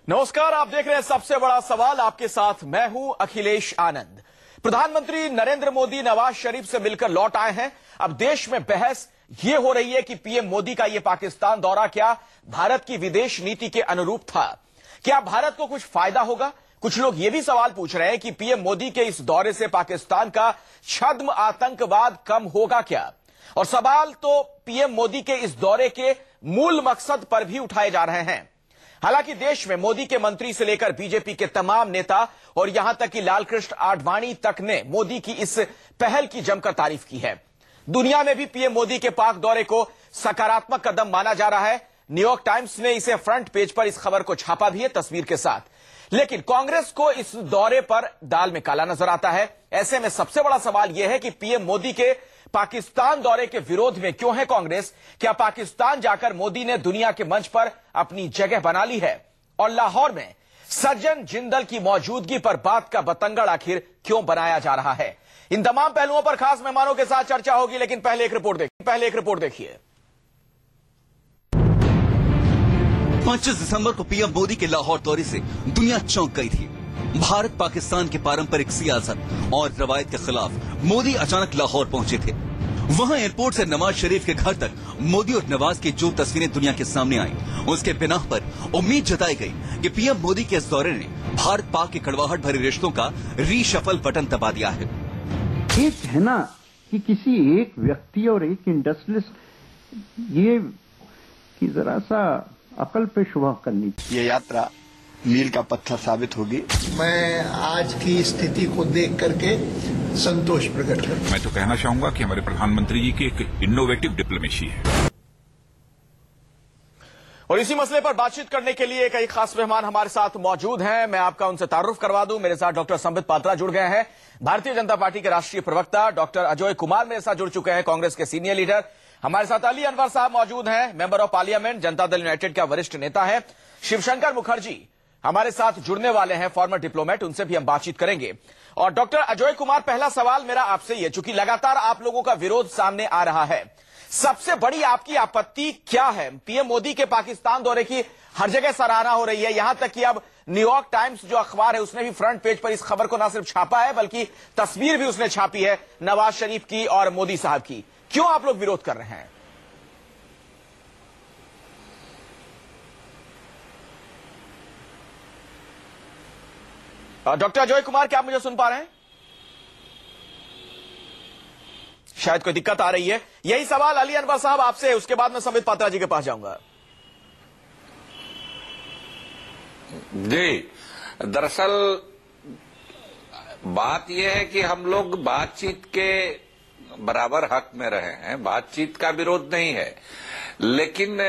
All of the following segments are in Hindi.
नमस्कार, आप देख रहे हैं सबसे बड़ा सवाल। आपके साथ मैं हूं अखिलेश आनंद। प्रधानमंत्री नरेंद्र मोदी नवाज शरीफ से मिलकर लौट आए हैं। अब देश में बहस यह हो रही है कि पीएम मोदी का यह पाकिस्तान दौरा क्या भारत की विदेश नीति के अनुरूप था? क्या भारत को कुछ फायदा होगा? कुछ लोग यह भी सवाल पूछ रहे हैं कि पीएम मोदी के इस दौरे से पाकिस्तान का छद्म आतंकवाद कम होगा क्या? और सवाल तो पीएम मोदी के इस दौरे के मूल मकसद पर भी उठाए जा रहे हैं। हालांकि देश में मोदी के मंत्री से लेकर बीजेपी के तमाम नेता और यहां तक कि लालकृष्ण आडवाणी तक ने मोदी की इस पहल की जमकर तारीफ की है। दुनिया में भी पीएम मोदी के पाक दौरे को सकारात्मक कदम माना जा रहा है। न्यूयॉर्क टाइम्स ने इसे फ्रंट पेज पर इस खबर को छापा भी है तस्वीर के साथ। लेकिन कांग्रेस को इस दौरे पर दाल में काला नजर आता है। ऐसे में सबसे बड़ा सवाल यह है कि पीएम मोदी के पाकिस्तान दौरे के विरोध में क्यों है कांग्रेस? क्या पाकिस्तान जाकर मोदी ने दुनिया के मंच पर अपनी जगह बना ली है? और लाहौर में सज्जन जिंदल की मौजूदगी पर बात का बतंगड़ आखिर क्यों बनाया जा रहा है? इन तमाम पहलुओं पर खास मेहमानों के साथ चर्चा होगी, लेकिन पहले एक रिपोर्ट देखिए। 25 दिसंबर को पीएम मोदी के लाहौर दौरे से दुनिया चौंक गई थी। भारत पाकिस्तान के पारंपरिक सियासत और रवायत के खिलाफ मोदी अचानक लाहौर पहुंचे थे। वहां एयरपोर्ट से नवाज शरीफ के घर तक मोदी और नवाज की जो तस्वीरें दुनिया के सामने आई, उसके बिना पर उम्मीद जताई गई कि पीएम मोदी के इस दौरे ने भारत पाक के कड़वाहट भरे रिश्तों का रीशफल बटन दबा दिया है। एक है ना कि किसी एक व्यक्ति और एक इंडस्ट्रियलिस्ट ये कि जरा सा अकल पे शुभ करनी। ये यात्रा मील का पत्थर साबित होगी। मैं आज की स्थिति को देख करके संतोष प्रकट करता। मैं तो कहना चाहूंगा कि हमारे प्रधानमंत्री जी की एक इनोवेटिव डिप्लोमेसी है। और इसी मसले पर बातचीत करने के लिए कई खास मेहमान हमारे साथ मौजूद हैं। मैं आपका उनसे तारुफ करवा दूं। मेरे साथ डॉक्टर संबित पात्रा जुड़ गए हैं, भारतीय जनता पार्टी के राष्ट्रीय प्रवक्ता। डॉक्टर अजय कुमार मेरे साथ जुड़ चुके हैं, कांग्रेस के सीनियर लीडर। हमारे साथ अली अनवर साहब मौजूद हैं, member of parliament, Janata Dal United का वरिष्ठ नेता है। शिवशंकर मुखर्जी हमारे साथ जुड़ने वाले हैं, फॉर्मर डिप्लोमेट, उनसे भी हम बातचीत करेंगे। और डॉक्टर अजय कुमार, पहला सवाल मेरा आपसे ये, चूंकि लगातार आप लोगों का विरोध सामने आ रहा है, सबसे बड़ी आपकी आपत्ति क्या है? पीएम मोदी के पाकिस्तान दौरे की हर जगह सराहना हो रही है, यहां तक कि अब न्यूयॉर्क टाइम्स जो अखबार है उसने भी फ्रंट पेज पर इस खबर को न सिर्फ छापा है बल्कि तस्वीर भी उसने छापी है नवाज शरीफ की और मोदी साहब की। क्यों आप लोग विरोध कर रहे हैं? डॉक्टर अजय कुमार, क्या आप मुझे सुन पा रहे हैं? शायद कोई दिक्कत आ रही है। यही सवाल अली अनवर साहब आपसे, उसके बाद मैं संबित पात्रा जी के पास जाऊंगा। जी, दरअसल बात यह है कि हम लोग बातचीत के बराबर हक में रहे हैं, बातचीत का विरोध नहीं है। लेकिन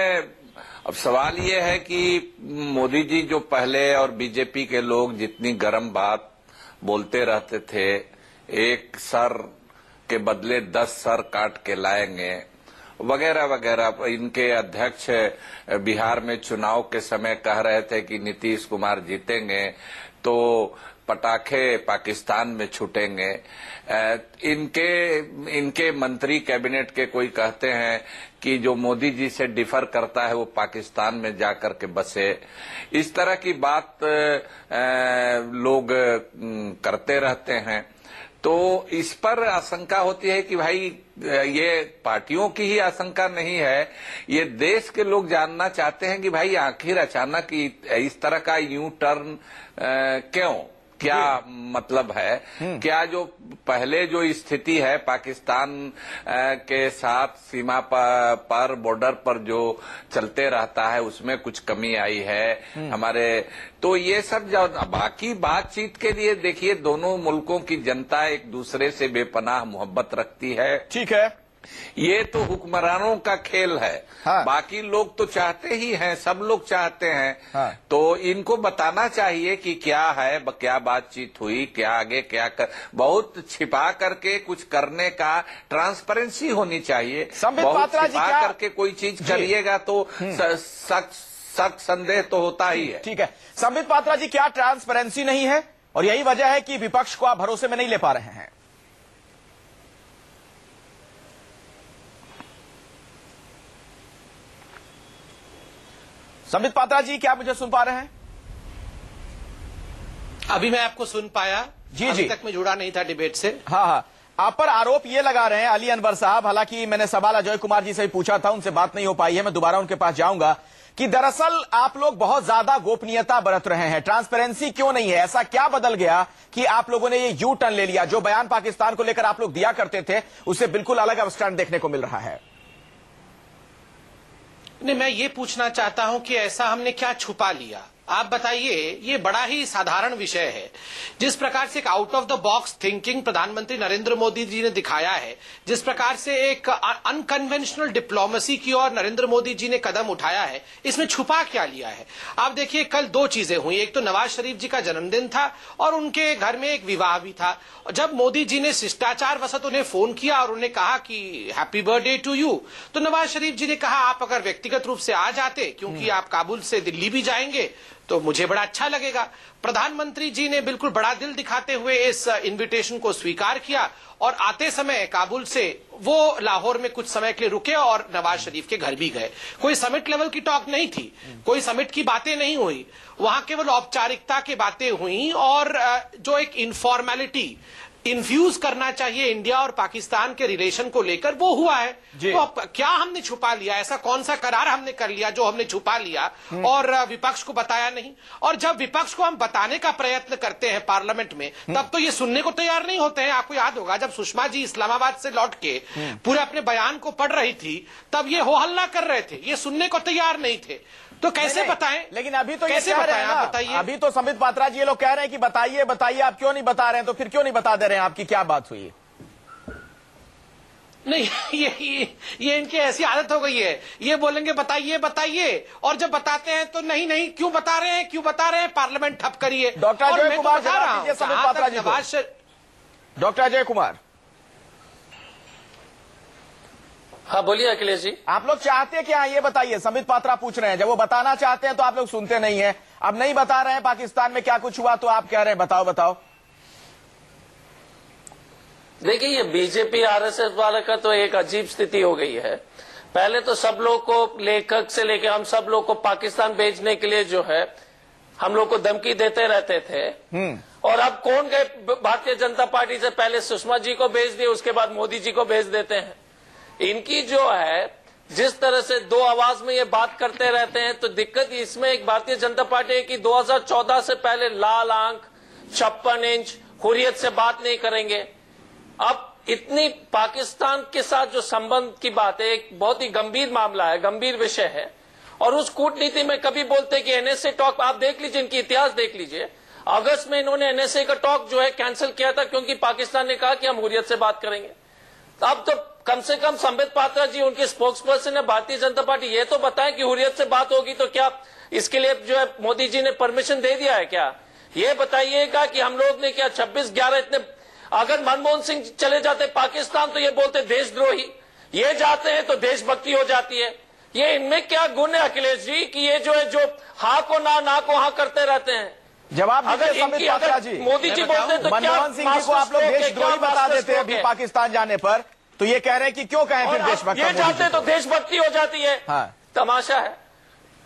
अब सवाल यह है कि मोदी जी जो पहले और बीजेपी के लोग जितनी गर्म बात बोलते रहते थे, एक सर के बदले 10 सर काट के लाएंगे वगैरह वगैरह। इनके अध्यक्ष बिहार में चुनाव के समय कह रहे थे कि नीतीश कुमार जीतेंगे तो पटाखे पाकिस्तान में छूटेंगे। इनके मंत्री कैबिनेट के कोई कहते हैं कि जो मोदी जी से डिफर करता है वो पाकिस्तान में जाकर के बसे। इस तरह की बात लोग करते रहते हैं। तो इस पर आशंका होती है कि भाई ये पार्टियों की ही आशंका नहीं है, ये देश के लोग जानना चाहते हैं कि भाई आखिर अचानक इस तरह का यू टर्न क्यों, क्या मतलब है? क्या जो पहले जो स्थिति है पाकिस्तान के साथ सीमा पर बॉर्डर पर जो चलते रहता है उसमें कुछ कमी आई है हमारे? तो ये सब बाकी बातचीत के लिए देखिए, दोनों मुल्कों की जनता एक दूसरे से बेपनाह मोहब्बत रखती है। ठीक है, ये तो हुक्मरानों का खेल है। हाँ। बाकी लोग तो चाहते ही हैं, सब लोग चाहते हैं। हाँ। तो इनको बताना चाहिए कि क्या है, क्या बातचीत हुई, क्या आगे क्या बहुत छिपा करके कुछ करने का ट्रांसपेरेंसी होनी चाहिए। बहुत छिपा करके कोई चीज करिएगा तो सख्त संदेह तो होता ही है। ठीक है, संबित पात्रा जी, क्या ट्रांसपेरेंसी नहीं है? और यही वजह है कि विपक्ष को आप भरोसे में नहीं ले पा रहे हैं। संबित पात्रा जी, क्या मुझे सुन पा रहे हैं? अभी मैं आपको सुन पाया। जी अभी जी तक मैं जुड़ा नहीं था डिबेट से। हाँ हाँ, आप पर आरोप ये लगा रहे हैं अली अनवर साहब, हालांकि मैंने सवाल अजय कुमार जी से ही पूछा था, उनसे बात नहीं हो पाई है, मैं दोबारा उनके पास जाऊंगा कि दरअसल आप लोग बहुत ज्यादा गोपनीयता बरत रहे हैं, ट्रांसपेरेंसी क्यों नहीं है? ऐसा क्या बदल गया कि आप लोगों ने ये यू टर्न ले लिया? जो बयान पाकिस्तान को लेकर आप लोग दिया करते थे उससे बिल्कुल अलग अब स्टैंड देखने को मिल रहा है। नहीं, मैं ये पूछना चाहता हूं कि ऐसा हमने क्या छुपा लिया? आप बताइए। ये बड़ा ही साधारण विषय है। जिस प्रकार से एक out of the box thinking प्रधानमंत्री नरेंद्र मोदी जी ने दिखाया है, जिस प्रकार से एक अनकन्वेंशनल डिप्लोमेसी की ओर नरेंद्र मोदी जी ने कदम उठाया है, इसमें छुपा क्या लिया है? आप देखिए, कल दो चीजें हुई। एक तो नवाज शरीफ जी का जन्मदिन था और उनके घर में एक विवाह भी था। जब मोदी जी ने शिष्टाचार वशत उन्हें फोन किया और उन्हें कहा कि हैप्पी बर्थडे टू यू, तो नवाज शरीफ जी ने कहा आप अगर व्यक्तिगत रूप से आ जाते, क्योंकि आप काबुल से दिल्ली भी जाएंगे, तो मुझे बड़ा अच्छा लगेगा। प्रधानमंत्री जी ने बिल्कुल बड़ा दिल दिखाते हुए इस इनविटेशन को स्वीकार किया और आते समय काबुल से वो लाहौर में कुछ समय के लिए रुके और नवाज शरीफ के घर भी गए। कोई समिट लेवल की टॉक नहीं थी, कोई समिट की बातें नहीं हुई, वहां केवल औपचारिकता की बातें हुई और जो एक इनफॉर्मेलिटी इन्फ्यूज करना चाहिए इंडिया और पाकिस्तान के रिलेशन को लेकर, वो हुआ है। तो क्या हमने छुपा लिया? ऐसा कौन सा करार हमने कर लिया जो हमने छुपा लिया और विपक्ष को बताया नहीं? और जब विपक्ष को हम बताने का प्रयत्न करते हैं पार्लियामेंट में, तब तो ये सुनने को तैयार नहीं होते हैं। आपको याद होगा जब सुषमा जी इस्लामाबाद से लौट के पूरे अपने बयान को पढ़ रही थी, तब ये हो हल्ला कर रहे थे, ये सुनने को तैयार नहीं थे। तो कैसे बताएं? लेकिन अभी तो कैसे ये कह रहे बताएं? हैं आप बताइए। अभी तो संबित पात्रा जी ये लोग कह रहे हैं कि बताइए बताइए, आप क्यों नहीं बता रहे हैं? तो फिर क्यों नहीं बता दे रहे हैं? आपकी क्या बात हुई? नहीं, ये इनकी ऐसी आदत हो गई है, ये बोलेंगे बताइए बताइए, और जब बताते हैं तो नहीं नहीं क्यों बता रहे हैं, क्यों बता रहे हैं, पार्लियामेंट ठप करिए। डॉक्टर अजय कुमार जवाब दीजिए संबित पात्रा जी को। डॉक्टर अजय कुमार, हाँ बोलिए अखिलेश जी। आप लोग चाहते क्या ये बताइए? संबित पात्रा पूछ रहे हैं, जब वो बताना चाहते हैं तो आप लोग सुनते नहीं है। अब नहीं बता रहे हैं पाकिस्तान में क्या कुछ हुआ, तो आप कह रहे हैं बताओ बताओ। देखिए, ये बीजेपी आरएसएस वाले का तो एक अजीब स्थिति हो गई है। पहले तो सब लोग को, लेखक से लेकर हम सब लोग को पाकिस्तान भेजने के लिए जो है हम लोग को धमकी देते रहते थे। और अब कौन गए? भारतीय जनता पार्टी से पहले सुषमा जी को भेज दिए, उसके बाद मोदी जी को भेज देते हैं। इनकी जो है जिस तरह से दो आवाज में ये बात करते रहते हैं, तो दिक्कत इसमें एक भारतीय जनता पार्टी है कि 2014 से पहले लाल आंख, 56 इंच, हुर्रियत से बात नहीं करेंगे। अब इतनी पाकिस्तान के साथ जो संबंध की बात है, एक बहुत ही गंभीर मामला है, गंभीर विषय है, और उस कूटनीति में कभी बोलते कि एनएसए टॉक, आप देख लीजिए, इनकी इतिहास देख लीजिए। अगस्त में इन्होंने एनएसए का टॉक जो है कैंसिल किया था, क्योंकि पाकिस्तान ने कहा कि हम हुर्रियत से बात करेंगे। अब तो कम से कम संबित पात्रा जी, उनके स्पोक्स पर्सन है भारतीय जनता पार्टी, ये तो बताएं कि हुर्रियत से बात होगी तो क्या इसके लिए जो है मोदी जी ने परमिशन दे दिया है क्या? ये बताइएगा कि हम लोग ने क्या 26/11 इतने, अगर मनमोहन सिंह चले जाते पाकिस्तान तो ये बोलते देशद्रोही, ये जाते हैं तो देशभक्ति हो जाती है। ये इनमें क्या गुण है अखिलेश जी कि ये जो है जो हाँ को ना को हाँ करते रहते हैं? जवाब अगर संबित पात्रा जी, मोदी जी बोलते तो क्या मनमोहन सिंह जी को आप लोग देशद्रोही बता देते हैं अभी पाकिस्तान जाने पर, तो ये कह रहे हैं कि क्यों कहें फिर देशभक्ति? ये जाते तो देशभक्ति हो जाती है। हाँ। तमाशा है।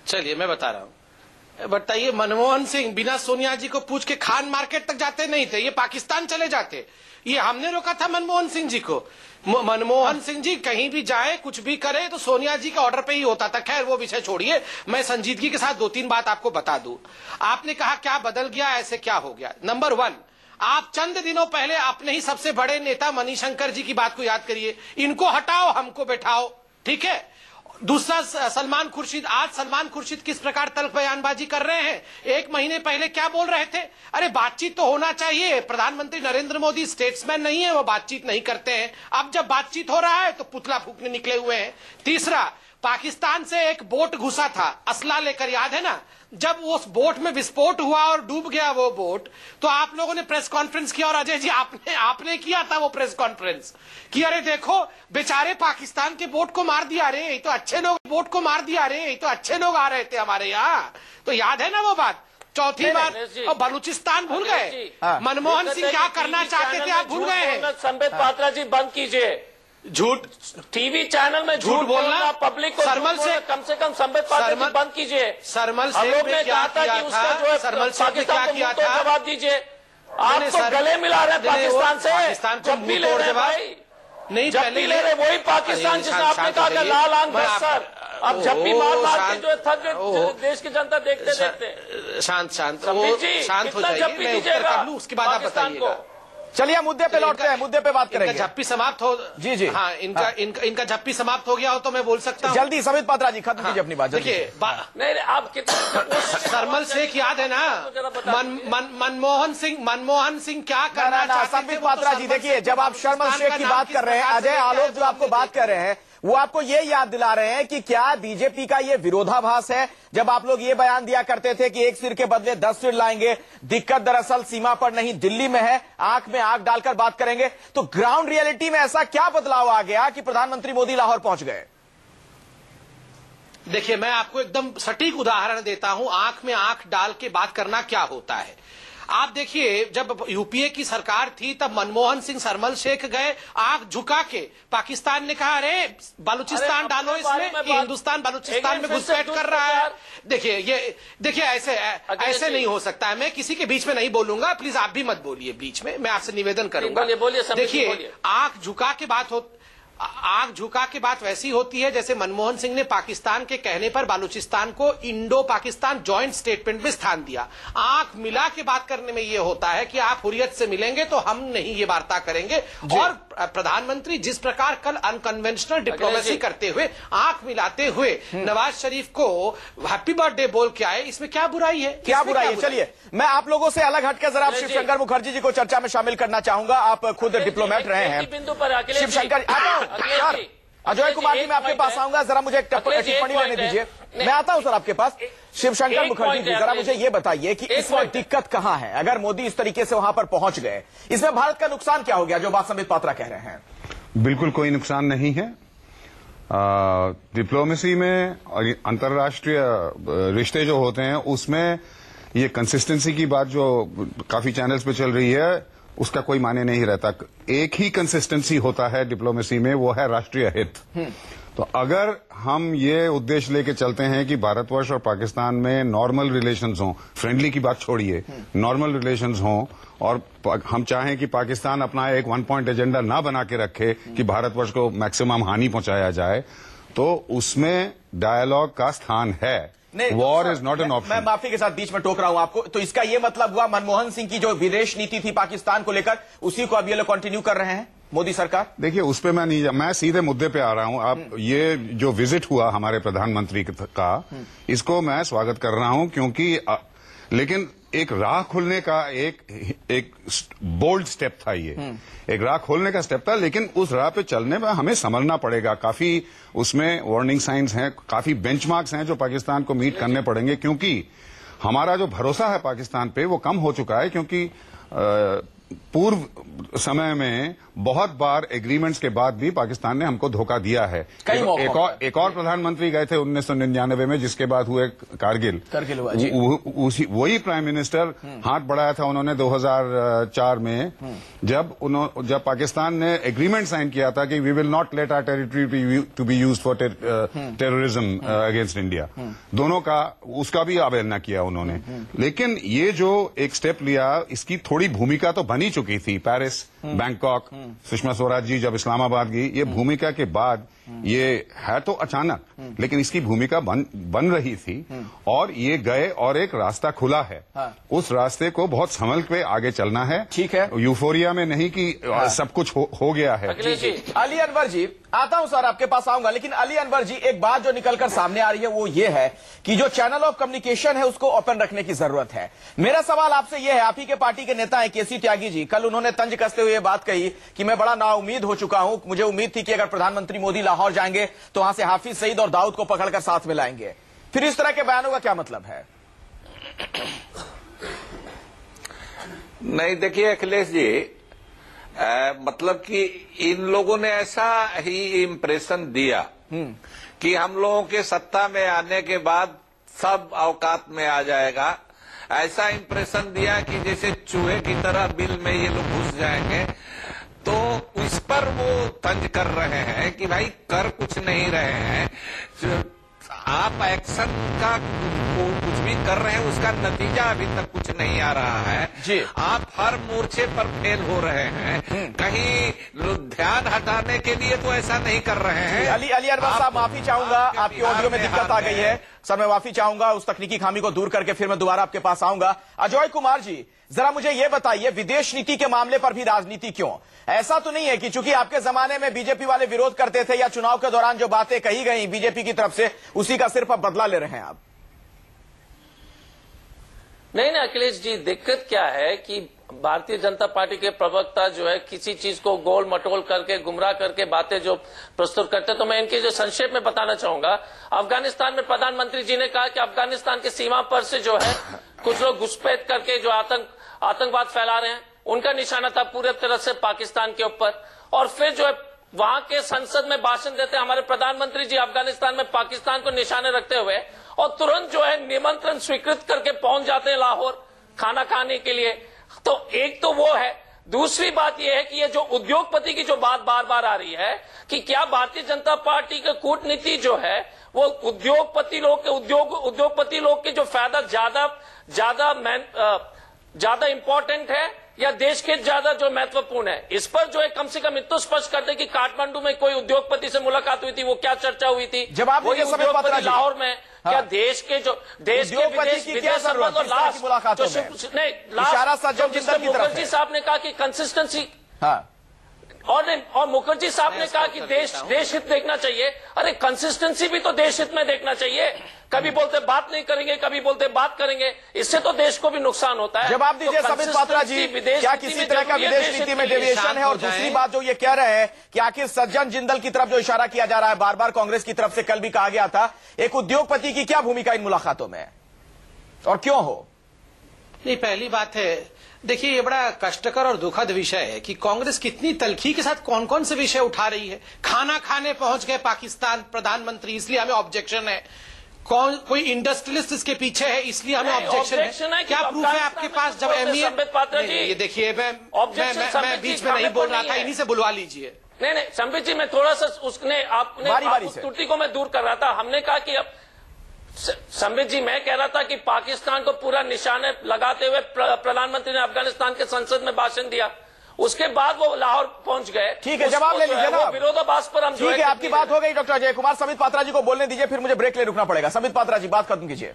चलिए मैं बता रहा हूं। बताइए, मनमोहन सिंह बिना सोनिया जी को पूछ के खान मार्केट तक जाते नहीं थे, ये पाकिस्तान चले जाते। ये हमने रोका था मनमोहन सिंह जी को। मनमोहन सिंह जी कहीं भी जाए, कुछ भी करे, तो सोनिया जी के ऑर्डर पे ही होता था। खैर वो विषय छोड़िए, मैं संजीदगी के साथ 2-3 बात आपको बता दूं। आपने कहा क्या बदल गया, ऐसे क्या हो गया? नंबर 1, आप चंद दिनों पहले अपने ही सबसे बड़े नेता मणिशंकर जी की बात को याद करिए। इनको हटाओ, हमको बैठाओ, ठीक है? दूसरा, सलमान खुर्शीद। आज सलमान खुर्शीद किस प्रकार तल्ख बयानबाजी कर रहे हैं? 1 महीने पहले क्या बोल रहे थे? अरे बातचीत तो होना चाहिए, प्रधानमंत्री नरेंद्र मोदी स्टेट्समैन नहीं है, वो बातचीत नहीं करते हैं। अब जब बातचीत हो रहा है तो पुतला फूकने निकले हुए हैं। तीसरा, पाकिस्तान से एक बोट घुसा था असला लेकर, याद है ना? जब उस बोट में विस्फोट हुआ और डूब गया वो बोट, तो आप लोगों ने प्रेस कॉन्फ्रेंस किया, और अजय जी आपने किया था वो प्रेस कॉन्फ्रेंस कि अरे देखो बेचारे पाकिस्तान के बोट को मार दिया रे, तो अच्छे लोग बोट को मार दिया रे, तो अच्छे लोग आ रहे थे हमारे यहाँ। तो याद है ना वो बात? चौथी बात, और बलूचिस्तान भूल गए? मनमोहन सिंह क्या करना चाहते थे, आप भूल गए हैं? संबित पात्रा जी बंद कीजिए, झूठ टीवी चैनल में झूठ बोलना, पब्लिक को सरमल से कम संबित पात्रा जी बंद कीजिए। सरमल हम लोग ने कहा था कि उसका जो है पाकिस्तान को मुंह तोड़ जवाब दीजिए। आप तो गले मिला रहे हैं पाकिस्तान से, जब भी ले रहे भाई, नहीं जब भी ले रहे वही पाकिस्तान जिसने आपने कहा कि लाल आंख सर, अब जब भी मार के जो थक गए देश की जनता देखते देखते। शांत हो जाइए, मैं उत्तर कर लूं, उसके बाद आप बताइएगा। चलिए मुद्दे पे लौटते हैं, मुद्दे पे बात करेंगे। झप्पी समाप्त हो जी हाँ, इनका झप्पी समाप्त हो गया हो तो मैं बोल सकता हूँ। जल्दी संबित पात्रा जी खत्म कीजिए अपनी बात। देखिए नहीं आप सरमल शेख याद है ना, मनमोहन सिंह क्या करना चाहते थे। संबित पात्रा जी देखिए, जब आप सरमल शेख की बात कर रहे हैं, अजय आलोक जो आपको बात कर रहे हैं, वो आपको ये याद दिला रहे हैं कि क्या बीजेपी का ये विरोधाभास है। जब आप लोग ये बयान दिया करते थे कि एक सिर के बदले 10 सिर लाएंगे, दिक्कत दरअसल सीमा पर नहीं दिल्ली में है, आंख में आंख डालकर बात करेंगे, तो ग्राउंड रियलिटी में ऐसा क्या बदलाव आ गया कि प्रधानमंत्री मोदी लाहौर पहुंच गए? देखिए मैं आपको एकदम सटीक उदाहरण देता हूं, आंख में आंख डाल के बात करना क्या होता है। आप देखिए, जब यूपीए की सरकार थी तब मनमोहन सिंह सरमल शेख गए, आंख झुका के पाकिस्तान ने कहा अरे बलूचिस्तान डालो इसमें, कि हिंदुस्तान बलूचिस्तान में घुसपैठ कर रहा है। देखिए ऐसे नहीं हो सकता है। मैं किसी के बीच में नहीं बोलूंगा, प्लीज आप भी मत बोलिए बीच में, मैं आपसे निवेदन करूंगा। देखिए आंख झुका के बात वैसी होती है जैसे मनमोहन सिंह ने पाकिस्तान के कहने पर बालूचिस्तान को इंडो पाकिस्तान जॉइंट स्टेटमेंट में स्थान दिया। आंख मिला के बात करने में यह होता है कि आप हुर्रियत से मिलेंगे तो हम नहीं ये वार्ता करेंगे। और प्रधानमंत्री जिस प्रकार कल अनकन्वेंशनल डिप्लोमेसी करते हुए, आंख मिलाते हुए नवाज शरीफ को हैप्पी बर्थडे बोल के आए, इसमें क्या बुराई है? क्या बुराई है? चलिए मैं आप लोगों से अलग हटकर जरा शिवशंकर मुखर्जी जी को चर्चा में शामिल करना चाहूंगा। आप खुद डिप्लोमेट रहे हैं। शिवशंकर, अजय कुमार जी मैं आपके पास आऊंगा, जरा मुझे एक टिप्पणी लेने दीजिए। मैं आता हूं सर आपके पास। शिवशंकर मुखर्जी जी जरा मुझे ये बताइए कि इसमें दिक्कत कहां है? अगर मोदी इस तरीके से वहां पर पहुंच गए, इसमें भारत का नुकसान क्या हो गया, जो बात संबित पात्रा कह रहे हैं? बिल्कुल कोई नुकसान नहीं है। डिप्लोमेसी में और अंतर्राष्ट्रीय रिश्ते जो होते हैं उसमें ये कंसिस्टेंसी की बात जो काफी चैनल्स पे चल रही है, उसका कोई माने नहीं रहता। एक ही कंसिस्टेंसी होता है डिप्लोमेसी में, वो है राष्ट्रीय हित। तो अगर हम ये उद्देश्य लेके चलते हैं कि भारतवर्ष और पाकिस्तान में नॉर्मल रिलेशंस हों, फ्रेंडली की बात छोड़िए, नॉर्मल रिलेशंस हों, और हम चाहें कि पाकिस्तान अपना एक 1 पॉइंट एजेंडा ना बना के रखे कि भारतवर्ष को मैक्सिमम हानि पहुंचाया जाए, तो उसमें डायलॉग का स्थान है। War is not an option. मैं माफी के साथ बीच में टोक रहा हूं आपको। तो इसका यह मतलब हुआ मनमोहन सिंह की जो विदेश नीति थी पाकिस्तान को लेकर, उसी को अब ये लोग कंटिन्यू कर रहे हैं मोदी सरकार? देखिए उस पे मैं सीधे मुद्दे पे आ रहा हूं। आप ये जो विजिट हुआ हमारे प्रधानमंत्री का, इसको मैं स्वागत कर रहा हूं, क्योंकि लेकिन एक राह खुलने का एक बोल्ड स्टेप था। ये एक राह खोलने का स्टेप था, लेकिन उस राह पे चलने में हमें समझना पड़ेगा। काफी उसमें वार्निंग साइंस हैं, काफी बेंचमार्क्स हैं जो पाकिस्तान को मीट करने पड़ेंगे, क्योंकि हमारा जो भरोसा है पाकिस्तान पे वो कम हो चुका है। क्योंकि पूर्व समय में बहुत बार एग्रीमेंट्स के बाद भी पाकिस्तान ने हमको धोखा दिया है। एक और प्रधानमंत्री गए थे 1999 में, जिसके बाद हुए कारगिल हुआ जी। वही प्राइम मिनिस्टर हाथ बढ़ाया था उन्होंने 2004 में, जब पाकिस्तान ने एग्रीमेंट साइन किया था कि we will not let our territory to be used for terrorism against India. दोनों का उसका भी अवहेलना किया उन्होंने। लेकिन ये जो एक स्टेप लिया, इसकी थोड़ी भूमिका तो बनी चुकी थी। पेरिस, बैंकॉक, सुषमा स्वराज जी जब इस्लामाबाद गई, ये भूमिका के बाद ये है तो अचानक, लेकिन इसकी भूमिका बन रही थी, और ये गए और एक रास्ता खुला है। उस रास्ते को बहुत संभल के आगे चलना है। ठीक है, यूफोरिया में नहीं कि सब कुछ हो गया है। अली अनवर जी आता हूं सर, आपके पास आऊंगा, लेकिन अली अनवर जी एक बात जो निकलकर सामने आ रही है वो ये है कि जो चैनल ऑफ कम्युनिकेशन है उसको ओपन रखने की जरूरत है। मेरा सवाल आपसे ये है, आप ही के पार्टी के नेता हैं केसी त्यागी जी, कल उन्होंने तंज कसते हुए बात कही कि मैं बड़ा नाउम्मीद हो चुका हूं, मुझे उम्मीद थी कि अगर प्रधानमंत्री मोदी लाहौर जाएंगे तो वहां से हाफिज सईद और दाऊद को पकड़कर साथ में लाएंगे। फिर इस तरह के बयानों का क्या मतलब है? नहीं देखिए अखिलेश जी, मतलब कि इन लोगों ने ऐसा ही इम्प्रेशन दिया कि हम लोगों के सत्ता में आने के बाद सब औकात में आ जाएगा। ऐसा इम्प्रेशन दिया कि जैसे चूहे की तरह बिल में ये लोग घुस जाएंगे। तो इस पर वो तंज कर रहे हैं कि भाई कर कुछ नहीं रहे हैं, आप एक्शन का कुछ भी कर रहे हैं, उसका नतीजा अभी तक कुछ नहीं आ रहा है जी। आप हर मोर्चे पर फेल हो रहे हैं, कहीं ध्यान हटाने के लिए तो ऐसा नहीं कर रहे हैं। अली अनवर साहब, माफी चाहूंगा, आपकी ऑडियो में दिक्कत आ गई है सर, मैं माफी चाहूंगा, उस तकनीकी खामी को दूर करके फिर मैं दोबारा आपके पास आऊंगा। अजय कुमार जी, जरा मुझे यह बताइए, विदेश नीति के मामले पर भी राजनीति क्यों? ऐसा तो नहीं है कि चूंकि आपके जमाने में बीजेपी वाले विरोध करते थे या चुनाव के दौरान जो बातें कही गई बीजेपी की तरफ से, उसी का सिर्फ अब बदला ले रहे हैं आप? नहीं अखिलेश जी, दिक्कत क्या है कि भारतीय जनता पार्टी के प्रवक्ता जो है किसी चीज को गोल मटोल करके गुमराह करके बातें जो प्रस्तुत करते हैं, तो मैं इनके जो संक्षेप में बताना चाहूंगा। अफगानिस्तान में प्रधानमंत्री जी ने कहा कि अफगानिस्तान के सीमा पर से जो है कुछ लोग घुसपैठ करके जो आतंकवाद फैला रहे हैं, उनका निशाना था पूरे तरह से पाकिस्तान के ऊपर। और फिर जो है वहां के संसद में भाषण देते हमारे प्रधानमंत्री जी अफगानिस्तान में पाकिस्तान को निशाने रखते हुए, और तुरंत जो है निमंत्रण स्वीकृत करके पहुंच जाते हैं लाहौर खाना खाने के लिए। तो एक तो वो है, दूसरी बात यह है कि ये जो उद्योगपति की जो बात बार बार आ रही है कि क्या भारतीय जनता पार्टी की कूटनीति जो है वो उद्योगपति लोग के जो फायदा ज्यादा इंपॉर्टेंट है या देश के ज्यादा जो महत्वपूर्ण है, इस पर जो है कम से कम इतना स्पष्ट कर दे कि काठमांडू में कोई उद्योगपति से मुलाकात हुई थी, वो क्या चर्चा हुई थी, जवाब वही उद्योगपति लाहौर में क्या देश के विदेश संबंध और लास्ट मुखर्जी साहब ने कहा कि कंसिस्टेंसी, और मुखर्जी साहब ने कहा कि देश हित देखना चाहिए। अरे कंसिस्टेंसी भी तो देश हित में देखना चाहिए। कभी बोलते बात नहीं करेंगे, कभी बोलते बात करेंगे, इससे तो देश को भी नुकसान होता है। जवाब दीजिए संबित पात्रा जी, क्या किसी तरह का विदेश नीति में डेविएशन है? और दूसरी बात जो ये कह रहे हैं कि आखिर सज्जन जिंदल की तरफ जो इशारा किया जा रहा है बार बार कांग्रेस की तरफ से, कल भी कहा गया था, एक उद्योगपति की क्या भूमिका इन मुलाकातों में और क्यों हो? नहीं, पहली बात है, देखिए ये बड़ा कष्टकर और दुखद विषय है कि कांग्रेस कितनी तलखी के साथ कौन कौन से विषय उठा रही है। खाना खाने पहुंच गए पाकिस्तान प्रधानमंत्री, इसलिए हमें ऑब्जेक्शन है। कोई इंडस्ट्रियलिस्ट इसके पीछे है, इसलिए हमें ऑब्जेक्शन है। क्या प्रूफ है आपके पास? जब ये देखिए, मैं बीच में नहीं बोल रहा था, इन्हीं से बुलवा लीजिए। नहीं संबित जी, मैं थोड़ा सा आपने त्रुटि को मैं दूर कर रहा था। हमने कहा कि अब संबित जी, मैं कह रहा था कि पाकिस्तान को पूरा निशाने लगाते हुए प्रधानमंत्री ने अफगानिस्तान के संसद में भाषण दिया, उसके बाद वो लाहौर पहुंच गए। ठीक है, जवाब ले लीजिए ना, विरोधाभास पर हम। ठीक है, आपकी बात हो गई डॉक्टर अजय कुमार। संबित पात्रा जी को बोलने दीजिए, फिर मुझे ब्रेक ले रुकना पड़ेगा। संबित पात्रा जी, बात खत्म कीजिए।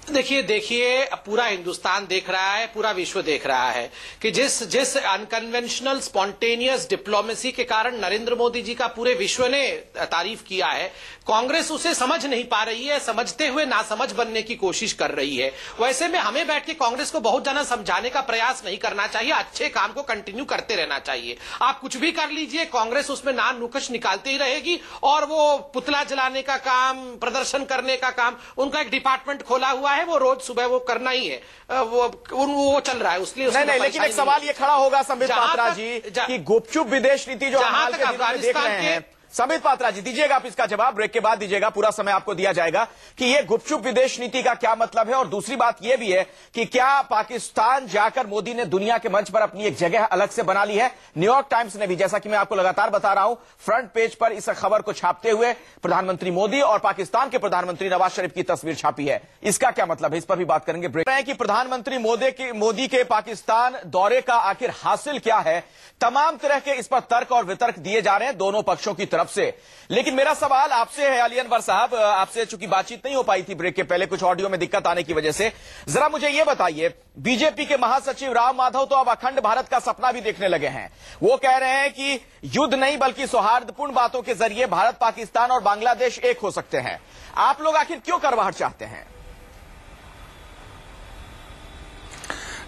देखिए पूरा हिंदुस्तान देख रहा है, पूरा विश्व देख रहा है कि जिस अनकन्वेंशनल स्पॉन्टेनियस डिप्लोमेसी के कारण नरेंद्र मोदी जी का पूरे विश्व ने तारीफ किया है, कांग्रेस उसे समझ नहीं पा रही है, समझते हुए नासमझ बनने की कोशिश कर रही है। वैसे में हमें बैठ के कांग्रेस को बहुत ज्यादा समझाने का प्रयास नहीं करना चाहिए, अच्छे काम को कंटिन्यू करते रहना चाहिए। आप कुछ भी कर लीजिए, कांग्रेस उसमें नान नुकश निकालते ही रहेगी, और वो पुतला जलाने का काम, प्रदर्शन करने का काम, उनका एक डिपार्टमेंट खोला हुआ है, वो रोज सुबह वो करना ही है, वो चल रहा है। उसलिए नहीं, लेकिन एक सवाल ये खड़ा होगा संबित पात्रा जी कि गुपचुप विदेश नीति जो हाल के दिनों में देख रहे हैं, संबित पात्रा जी दीजिएगा आप इसका जवाब, ब्रेक के बाद दीजिएगा, पूरा समय आपको दिया जाएगा कि ये गुपचुप विदेश नीति का क्या मतलब है। और दूसरी बात यह भी है कि क्या पाकिस्तान जाकर मोदी ने दुनिया के मंच पर अपनी एक जगह अलग से बना ली है? न्यूयॉर्क टाइम्स ने भी, जैसा कि मैं आपको लगातार बता रहा हूं, फ्रंट पेज पर इस खबर को छापते हुए प्रधानमंत्री मोदी और पाकिस्तान के प्रधानमंत्री नवाज शरीफ की तस्वीर छापी है। इसका क्या मतलब है, इस पर भी बात करेंगे। ब्रेक है कि प्रधानमंत्री मोदी के पाकिस्तान दौरे का आखिर हासिल क्या है, तमाम तरह के इस पर तर्क और वितर्क दिए जा रहे हैं दोनों पक्षों की तरफ से। लेकिन मेरा सवाल आपसे है अली अनवर साहब, आपसे चूंकि बातचीत नहीं हो पाई थी ब्रेक के पहले, कुछ ऑडियो में दिक्कत आने की वजह से, जरा मुझे यह बताइए, बीजेपी के महासचिव राम माधव तो अब अखंड भारत का सपना भी देखने लगे हैं। वो कह रहे हैं कि युद्ध नहीं बल्कि सौहार्दपूर्ण बातों के जरिए भारत, पाकिस्तान और बांग्लादेश एक हो सकते हैं। आप लोग आखिर क्यों करवाहट चाहते हैं?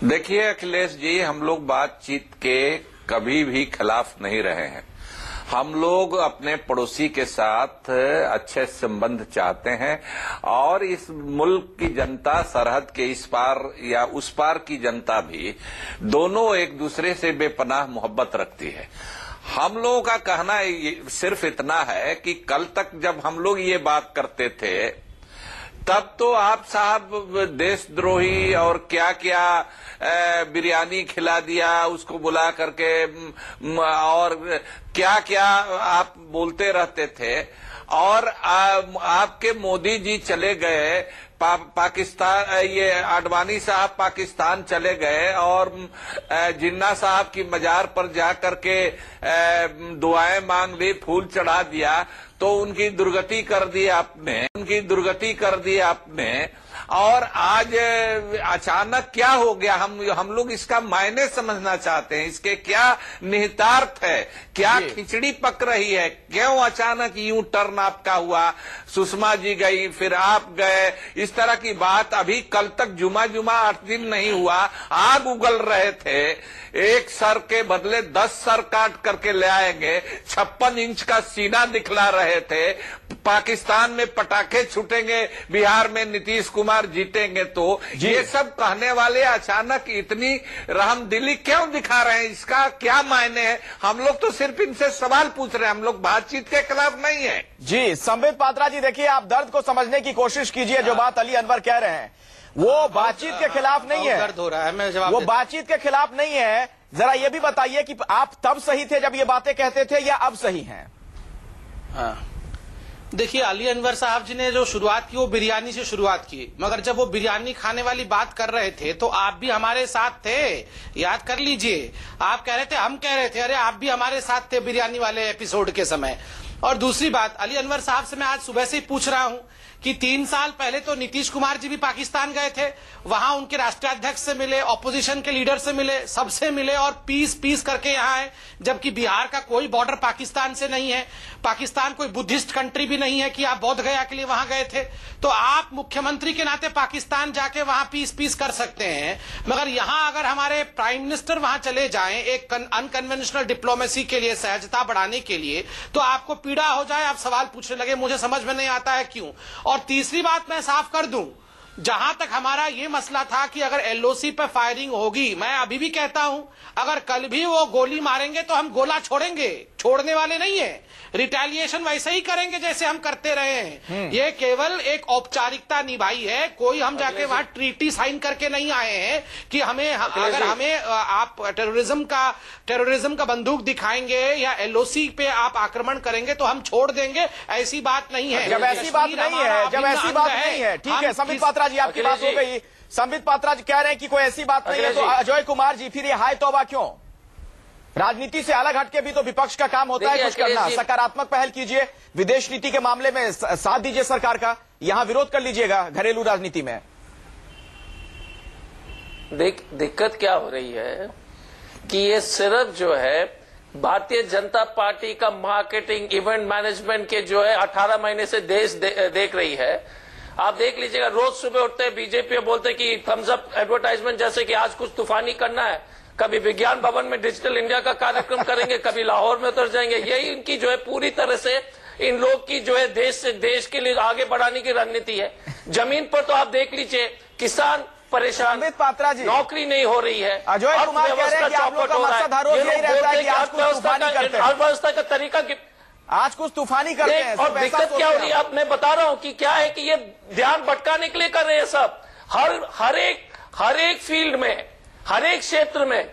देखिए अखिलेश जी, हम लोग बातचीत के कभी भी खिलाफ नहीं रहे हैं। हम लोग अपने पड़ोसी के साथ अच्छे संबंध चाहते हैं, और इस मुल्क की जनता, सरहद के इस पार या उस पार की जनता भी, दोनों एक दूसरे से बेपनाह मोहब्बत रखती है। हम लोगों का कहना सिर्फ इतना है कि कल तक जब हम लोग ये बात करते थे, तब तो आप साहब देशद्रोही और क्या क्या बिरयानी खिला दिया उसको बुला करके, और क्या क्या आप बोलते रहते थे। और आपके मोदी जी चले गए पाकिस्तान, ये आडवाणी साहब पाकिस्तान चले गए और जिन्ना साहब की मजार पर जाकर के दुआएं मांग ली, फूल चढ़ा दिया, तो उनकी दुर्गति कर दी आपने। और आज अचानक क्या हो गया, हम लोग इसका मायने समझना चाहते हैं, इसके क्या निहितार्थ है, क्या खिचड़ी पक रही है, क्यों अचानक यूं टर्न आपका हुआ, सुषमा जी गई फिर आप गए, इस तरह की बात। अभी कल तक जुमा 8 दिन नहीं हुआ, आग उगल रहे थे, एक सर के बदले 10 सर काट करके ले आएंगे, 56 इंच का सीना दिखला रहे थे, पाकिस्तान में पटाखे छूटेंगे, बिहार में नीतीश कुमार जीतेंगे, तो ये सब कहने वाले अचानक इतनी रहमदिली क्यों दिखा रहे हैं, इसका क्या मायने है? हम लोग तो सिर्फ इनसे सवाल पूछ रहे हैं, हम लोग बातचीत के खिलाफ नहीं है। जी संबित पात्रा जी, देखिए आप दर्द को समझने की कोशिश कीजिए। जो बात अली अनवर कह रहे हैं वो बातचीत के खिलाफ नहीं है, दर्द हो रहा है, मैं जवाब वो बातचीत के खिलाफ नहीं है। जरा ये भी बताइए कि आप तब सही थे जब ये बातें कहते थे या अब सही हैं? देखिए, अली अनवर साहब जी ने जो शुरुआत की वो बिरयानी से शुरुआत की, मगर जब वो बिरयानी खाने वाली बात कर रहे थे तो आप भी हमारे साथ थे, याद कर लीजिए। आप कह रहे थे, हम कह रहे थे, अरे आप भी हमारे साथ थे बिरयानी वाले एपिसोड के समय। और दूसरी बात, अली अनवर साहब से मैं आज सुबह से ही पूछ रहा हूं कि 3 साल पहले तो नीतीश कुमार जी भी पाकिस्तान गए थे, वहां उनके राष्ट्रीय अध्यक्ष से मिले, ऑपोजिशन के लीडर से मिले, सबसे मिले और पीस करके यहाँ आए, जबकि बिहार का कोई बॉर्डर पाकिस्तान से नहीं है, पाकिस्तान कोई बुद्धिस्ट कंट्री भी नहीं है कि आप बोध गया के लिए वहां गए थे। तो आप मुख्यमंत्री के नाते पाकिस्तान जाके वहां पीस कर सकते हैं, मगर यहां अगर हमारे प्राइम मिनिस्टर वहां चले जाएं एक अनकन्वेंशनल डिप्लोमेसी के लिए, सहजता बढ़ाने के लिए, तो आपको पीड़ा हो जाए, आप सवाल पूछने लगे, मुझे समझ में नहीं आता है क्यों। और तीसरी बात मैं साफ कर दूं, जहां तक हमारा ये मसला था कि अगर एलओसी पे फायरिंग होगी, मैं अभी भी कहता हूं अगर कल भी वो गोली मारेंगे तो हम गोला छोड़ेंगे, छोड़ने वाले नहीं है, रिटेलिएशन वैसे ही करेंगे जैसे हम करते रहे हैं। ये केवल एक औपचारिकता निभाई है, कोई हम जाके वहां ट्रीटी साइन करके नहीं आए हैं कि हमें अगर हमें आप टेररिज्म का बंदूक दिखाएंगे या एलओसी पे आप आक्रमण करेंगे तो हम छोड़ देंगे, ऐसी बात नहीं है। जब ऐसी बात नहीं है, ठीक है संबित पात्रा जी, आपकी बात हो गई। संबित पात्रा जी कह रहे हैं कि कोई ऐसी बात नहीं है, तो अजय कुमार जी फिर ये हाय तौबा क्यों? राजनीति से अलग हटके भी तो विपक्ष का काम होता है कुछ करना, सकारात्मक पहल कीजिए, विदेश नीति के मामले में साथ दीजिए सरकार का, यहां विरोध कर लीजिएगा घरेलू राजनीति में। दिक्कत क्या हो रही है कि ये सिर्फ जो है भारतीय जनता पार्टी का मार्केटिंग, इवेंट मैनेजमेंट के जो है 18 महीने से देश देख रही है। आप देख लीजिएगा, रोज सुबह उठते हैं बीजेपी बोलते कि थम्स अप एडवर्टाइजमेंट, जैसे कि आज कुछ तूफानी करना है, कभी विज्ञान भवन में डिजिटल इंडिया का कार्यक्रम करेंगे, कभी लाहौर में उतर जाएंगे। यही इनकी जो है पूरी तरह से इन लोग की जो है देश के लिए आगे बढ़ाने की रणनीति है। जमीन पर तो आप देख लीजिए, किसान परेशान, पात्रा जी नौकरी नहीं हो रही है, अजय कुमार कह रहे हैं कि आप लोग का मकसद हर रोज यही रहता है कि आज कुछ तूफानी करते हैं, अर्थव्यवस्था का तरीका आज कुछ तूफानी करते हैं। और दिक्कत क्या हो रही है, अब मैं बता रहा हूं कि क्या है कि ये ध्यान भटकाने के लिए कर रहे हैं सब, हर एक फील्ड में, हर एक क्षेत्र में।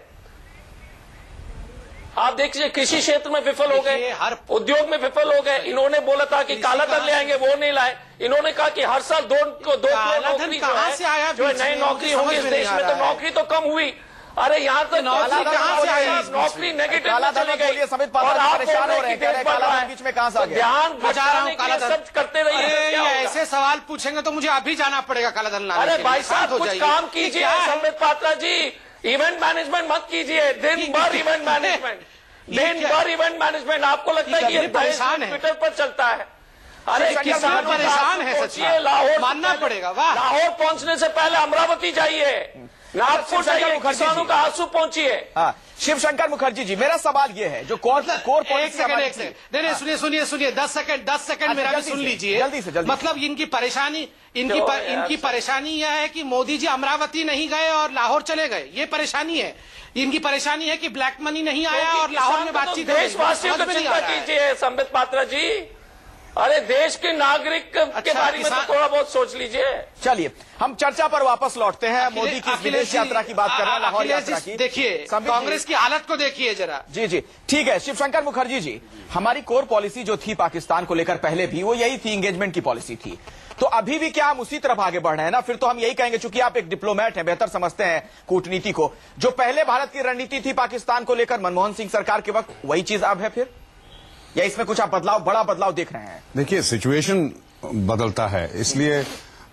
आप देखिए, कृषि क्षेत्र में विफल हो गए, उद्योग में विफल हो गए। इन्होंने बोला था कि काला धन ले आएंगे, वो नहीं लाए। इन्होंने कहा कि हर साल दो नौकरी जो है नई नौकरी होगी इस देश में, तो नौकरी तो कम हुई। अरे यहाँ तो नौकरी नेगेटिव चली गई और आप परेशान हो रहे हैं, बीच में कहां से ध्यान बचाने के लिए सब करते रहिए। ऐसे सवाल पूछेंगे तो मुझे अभी जाना पड़ेगा काला धन लाने। अरे भाई साहब, कुछ काम कीजिए संबित पात्रा जी, इवेंट मैनेजमेंट मत कीजिए, दिन भर इवेंट मैनेजमेंट। आपको लगता है कि ये परेशान है, ट्विटर पर चलता है। अरे किसान परेशान है, सच लाहौर मानना पड़ेगा। वाह, लाहौर पहुंचने से पहले अमरावती जाइए, नागपुर जाइए, किसानों का आंसू पहुंचिए। शिव शंकर मुखर्जी जी, मेरा सवाल ये है, जो कोर पॉलिसी, नहीं सुनिए 10 सेकंड मेरा भी सुन लीजिए जल्दी से। मतलब इनकी परेशानी यह है कि मोदी जी अमरावती नहीं गए और लाहौर चले गए, ये परेशानी है इनकी। परेशानी है कि ब्लैक मनी नहीं आया और लाहौर में बातचीत। देशवासियों को चिंता कीजिए संबित पात्रा जी, अरे देश के नागरिक के बारे में तो थोड़ा बहुत सोच लीजिए। चलिए हम चर्चा पर वापस लौटते हैं। मोदी की विदेश यात्रा की बात कर रहे हैं, लाहौर यात्रा की। देखिए कांग्रेस की हालत को देखिए जरा। जी जी ठीक है। शिवशंकर मुखर्जी जी, हमारी कोर पॉलिसी जो थी पाकिस्तान को लेकर पहले भी वो यही थी, एंगेजमेंट की पॉलिसी थी। तो अभी भी क्या हम उसी तरफ आगे बढ़ रहे हैं ना? फिर तो हम यही कहेंगे, चूंकि आप एक डिप्लोमेट हैं, बेहतर समझते हैं कूटनीति को, जो पहले भारत की रणनीति थी पाकिस्तान को लेकर मनमोहन सिंह सरकार के वक्त, वही चीज अब है फिर, या इसमें कुछ आप बड़ा बदलाव देख रहे हैं? देखिए सिचुएशन बदलता है, इसलिए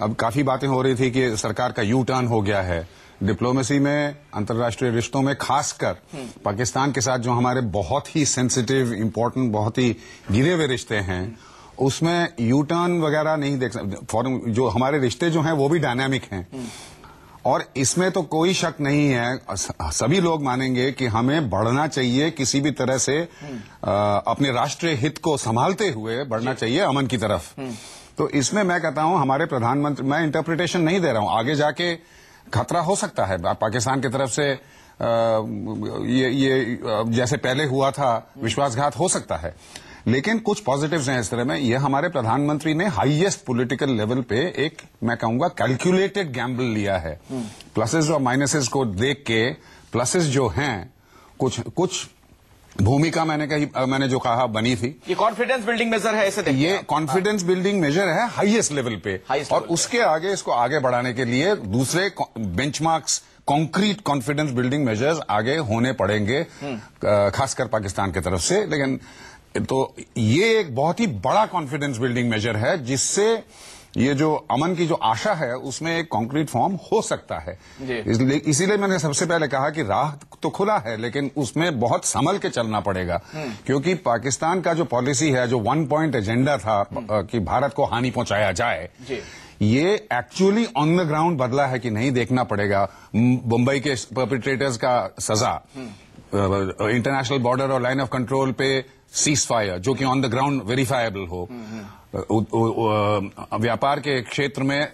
अब काफी बातें हो रही थी कि सरकार का यू टर्न हो गया है डिप्लोमेसी में, अंतर्राष्ट्रीय रिश्तों में, खासकर पाकिस्तान के साथ जो हमारे बहुत ही सेंसिटिव, इंपॉर्टेंट, बहुत ही गिरे हुए रिश्ते हैं, उसमें यू टर्न वगैरह नहीं देख सकते। फॉरन जो हमारे रिश्ते जो हैं वो भी डायनामिक हैं, और इसमें तो कोई शक नहीं है, सभी लोग मानेंगे कि हमें बढ़ना चाहिए, किसी भी तरह से अपने राष्ट्रीय हित को संभालते हुए बढ़ना चाहिए अमन की तरफ। तो इसमें मैं कहता हूं हमारे प्रधानमंत्री, मैं इंटरप्रिटेशन नहीं दे रहा हूं, आगे जाके खतरा हो सकता है पाकिस्तान की तरफ से, ये जैसे पहले हुआ था विश्वासघात हो सकता है, लेकिन कुछ पॉजिटिव्स हैं इस तरह में। ये हमारे प्रधानमंत्री ने हाईएस्ट पॉलिटिकल लेवल पे एक, मैं कहूंगा, कैलकुलेटेड गैम्बल लिया है। प्लसेस और माइनसेस को देख के, प्लसेस जो हैं, कुछ भूमिका मैंने जो कहा बनी थी। ये कॉन्फिडेंस बिल्डिंग मेजर है, इसे देखिए। ये कॉन्फिडेंस बिल्डिंग मेजर है हाईएस्ट लेवल पे, और उसके आगे, इसको आगे बढ़ाने के लिए दूसरे benchmarks, concrete confidence building measures आगे होने पड़ेंगे, खासकर पाकिस्तान की तरफ से। लेकिन तो ये एक बहुत ही बड़ा कॉन्फिडेंस बिल्डिंग मेजर है, जिससे ये जो अमन की जो आशा है उसमें एक कॉन्क्रीट फॉर्म हो सकता है। इसीलिए मैंने सबसे पहले कहा कि राह तो खुला है, लेकिन उसमें बहुत संभल के चलना पड़ेगा, क्योंकि पाकिस्तान का जो पॉलिसी है, जो 1 पॉइंट एजेंडा था कि भारत को हानि पहुंचाया जाए, ये एक्चुअली ऑन द ग्राउंड बदला है कि नहीं, देखना पड़ेगा। मुंबई के परपिट्रेटर्स का सजा, इंटरनेशनल बॉर्डर और लाइन ऑफ कंट्रोल पे सीज फायर, जो कि ऑन द ग्राउंड वेरीफाइबल हो, व्यापार के क्षेत्र में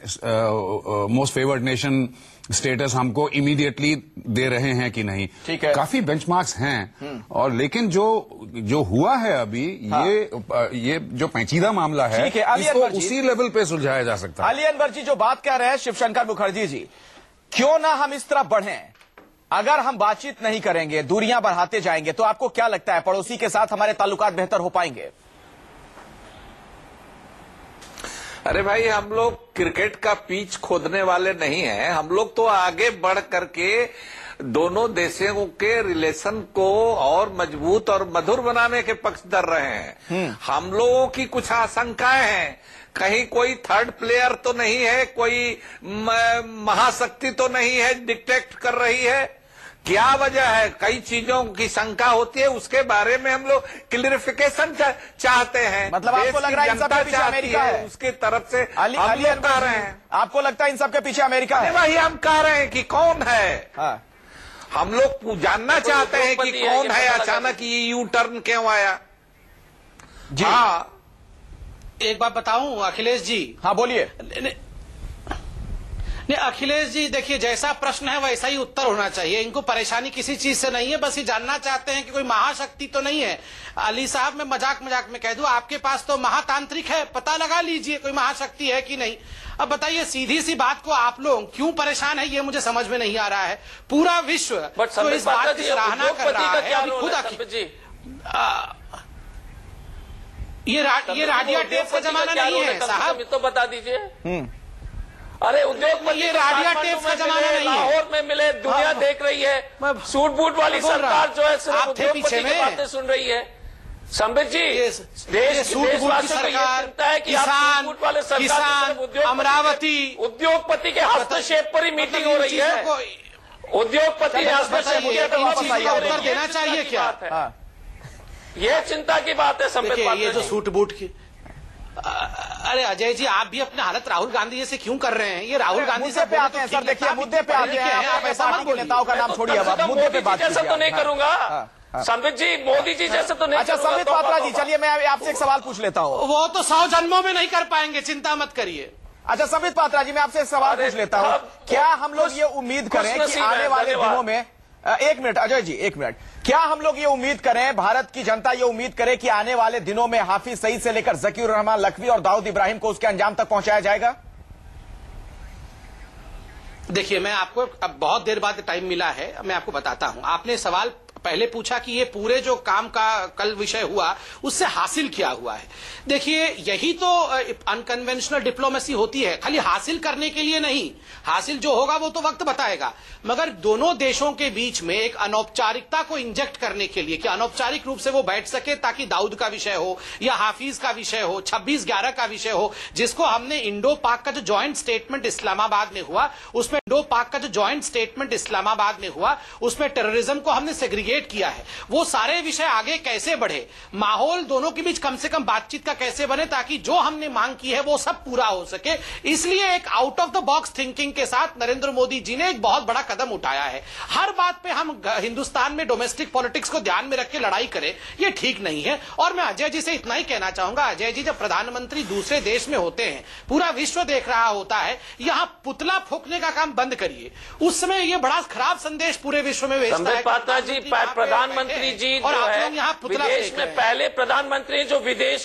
मोस्ट फेवर्ड नेशन स्टेटस हमको इमीडिएटली दे रहे हैं कि नहीं, ठीक है। काफी बेंचमार्क्स हैं, और लेकिन जो हुआ है अभी, ये जो पेचीदा मामला है, इसको उसी लेवल पे सुलझाया जा सकता है। अली अनवर जी जो बात कह रहे हैं शिवशंकर मुखर्जी जी, क्यों ना हम इस तरफ बढ़ें? अगर हम बातचीत नहीं करेंगे, दूरियां बढ़ाते जाएंगे, तो आपको क्या लगता है पड़ोसी के साथ हमारे ताल्लुकात बेहतर हो पाएंगे? अरे भाई, हम लोग क्रिकेट का पिच खोदने वाले नहीं हैं। हम लोग तो आगे बढ़ करके दोनों देशों के रिलेशन को और मजबूत और मधुर बनाने के पक्षधर रहे हैं। हम लोगों की कुछ आशंकाएं हैं, कहीं कोई थर्ड प्लेयर तो नहीं है, कोई महाशक्ति तो नहीं है डिक्टेट कर रही है, क्या वजह है? कई चीजों की शंका होती है, उसके बारे में हम लोग क्लियरिफिकेशन चाहते हैं। मतलब आपको लग रहा है इन सब के पीछे अमेरिका है? उसकी तरफ से हम लोग कह रहे हैं। आपको लगता है इन सब के पीछे अमेरिका है? वही हम कह रहे हैं कि कौन है। हम लोग जानना चाहते हैं कि कौन है, अचानक ये यू टर्न क्यों आया। जी एक बात बताऊं अखिलेश जी? हाँ बोलिए। नहीं अखिलेश जी, देखिए जैसा प्रश्न है वैसा ही उत्तर होना चाहिए। इनको परेशानी किसी चीज से नहीं है, बस ये जानना चाहते हैं कि कोई महाशक्ति तो नहीं है। अली साहब, मैं मजाक में कह दूं, आपके पास तो महातांत्रिक है, पता लगा लीजिए कोई महाशक्ति है कि नहीं। अब बताइए सीधी सी बात को आप लोग क्यों परेशान है, ये मुझे समझ में नहीं आ रहा है। पूरा विश्व तो इस बात की सराहना कर रहा है। अभी खुद ये राडिया टेप का जमाना नहीं है साहब, तो बता दीजिए। अरे उद्योगपति, ये राडिया टेप का जमाना नहीं है। लाहौर में मिले, दुनिया देख रही है, सूट बूट वाली सरकार जो है सिर्फ उद्योगपति की बातें सुन रही है। संबित जी, देश सूट बूट की सरकार, किसान, अमरावती, उद्योगपति के हस्तक्षेप पर ही मीटिंग हो रही है। उद्योगपति ने हस्तक्षेप किया तो उत्तर देना चाहिए क्या? ये चिंता की बात है संबित। ये जो सूट बूट की, अरे अजय जी, आप भी अपने हालत राहुल गांधी जैसे क्यों कर रहे हैं? ये राहुल गांधी से पे आते हैं सर। देखिए मुद्दे पे आते हैं, आप ऐसा मत बोलिए। नेताओं का नाम छोड़िए, अब मुद्दे पे बात जैसा तो नहीं करूंगा संबित जी, मोदी जी जैसे तो नहीं। अच्छा संबित पात्रा जी, चलिए मैं आपसे एक सवाल पूछ लेता हूँ। वो तो 100 जन्मों में नहीं कर पाएंगे, चिंता मत करिए। अच्छा संबित पात्रा जी, मैं आपसे एक सवाल पूछ लेता हूँ। क्या हम लोग ये उम्मीद करें कि आने वाले दिनों में एक मिनट अजय जी, एक मिनट। क्या हम लोग ये उम्मीद करें, भारत की जनता ये उम्मीद करे कि आने वाले दिनों में हाफिज सईद से लेकर जकीर रहमान लखवी और दाऊद इब्राहिम को उसके अंजाम तक पहुंचाया जाएगा? देखिए, मैं आपको अब बहुत देर बाद टाइम मिला है, मैं आपको बताता हूं। आपने सवाल पहले पूछा कि ये पूरे जो काम का कल विषय हुआ उससे हासिल क्या हुआ है। देखिए, यही तो अनकन्वेंशनल डिप्लोमेसी होती है, खाली हासिल करने के लिए नहीं। हासिल जो होगा वो तो वक्त बताएगा, मगर दोनों देशों के बीच में एक अनौपचारिकता को इंजेक्ट करने के लिए कि अनौपचारिक रूप से वो बैठ सके, ताकि दाऊद का विषय हो या हाफिज का विषय हो, 26/11 का विषय हो, जिसको हमने इंडो पाक का जो ज्वाइंट स्टेटमेंट इस्लामाबाद में हुआ उसमें उसमें टेररिज्म को हमने सेग्रीगेट किया है। वो सारे विषय आगे कैसे बढ़े, माहौल दोनों के बीच कम से कम बातचीत का कैसे बने, ताकि जो हमने मांग की है वो सब पूरा हो सके। इसलिए एक out of the box thinking के साथ नरेंद्र मोदी जी ने एक बहुत बड़ा कदम उठाया है। हर बात पे हम हिंदुस्तान में डोमेस्टिक पॉलिटिक्स को ध्यान में रख के लड़ाई करें, ये ठीक नहीं है। और मैं अजय जी से इतना ही कहना चाहूंगा, अजय जी, जब प्रधानमंत्री दूसरे देश में होते हैं, पूरा विश्व देख रहा होता है, यहां पुतला फूंकने का काम बंद करिए। उस समय ये बड़ा खराब संदेश पूरे विश्व में भेजता है। प्रधानमंत्री जी जो है विदेश में पहले प्रधानमंत्री जो देश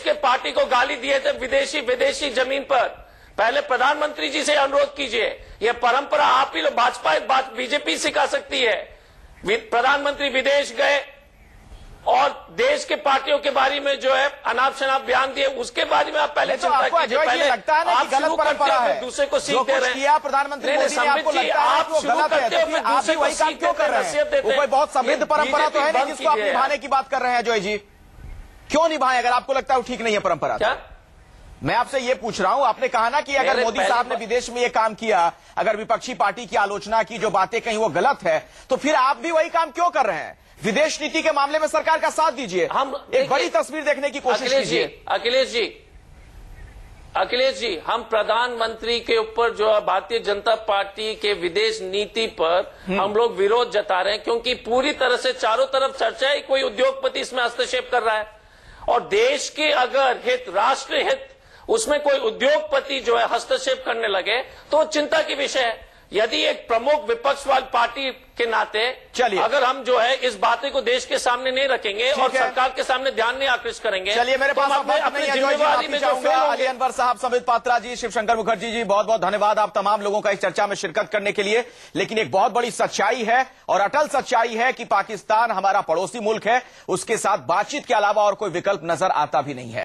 के पार्टी को गाली दिए थे विदेशी जमीन पर, पहले प्रधानमंत्री जी से अनुरोध कीजिए। यह परंपरा आप ही लोग भाजपा बीजेपी सिखा सकती है। प्रधानमंत्री विदेश गए और देश के पार्टियों के बारे में जो है अनाप शनाप बयान दिए, उसके बारे में आप पहले चिंता कीजिए। पहले लगता है ना कि गलत परंपरा है, दूसरे को सीख दे रहे हैं। प्रधानमंत्री मोदी ने आपको लगता है आप गलत है, तो फिर आप भी वही काम क्यों कर रहे हैं? वो कोई बहुत समृद्ध परंपरा तो है नहीं जिसको आप निभाने की बात कर रहे हैं अजय जी। क्यों निभाएं अगर आपको लगता है वो ठीक नहीं है परंपरा? क्या मैं आपसे ये पूछ रहा हूं, आपने कहा ना कि अगर मोदी साहब ने विदेश में ये काम किया, अगर विपक्षी पार्टी की आलोचना की, जो बातें कहीं वो गलत है, तो फिर आप भी वही काम क्यों कर रहे हैं? विदेश नीति के मामले में सरकार का साथ दीजिए, हम एक बड़ी तस्वीर देखने की कोशिश कीजिए। अखिलेश जी, हम प्रधानमंत्री के ऊपर जो है भारतीय जनता पार्टी के विदेश नीति पर हम लोग विरोध जता रहे हैं, क्योंकि पूरी तरह से चारों तरफ चर्चा है कोई उद्योगपति इसमें हस्तक्षेप कर रहा है। और देश के अगर हित, राष्ट्र हित, उसमें कोई उद्योगपति जो है हस्तक्षेप करने लगे तो चिंता की विषय है। यदि एक प्रमुख विपक्ष वाली पार्टी के नाते चलिए, अगर हम जो है इस बातें को देश के सामने नहीं रखेंगे और सरकार के सामने ध्यान नहीं आकृष्ट करेंगे, चलिए मेरे पास अपनी जिम्मेवारी में अली अनवर साहब, संबित पात्रा जी, शिवशंकर मुखर्जी जी, बहुत बहुत धन्यवाद आप तमाम लोगों का इस चर्चा में शिरकत करने के लिए। लेकिन एक बहुत बड़ी सच्चाई है और अटल सच्चाई है कि पाकिस्तान हमारा पड़ोसी मुल्क है, उसके साथ बातचीत के अलावा और कोई विकल्प नजर आता भी नहीं है।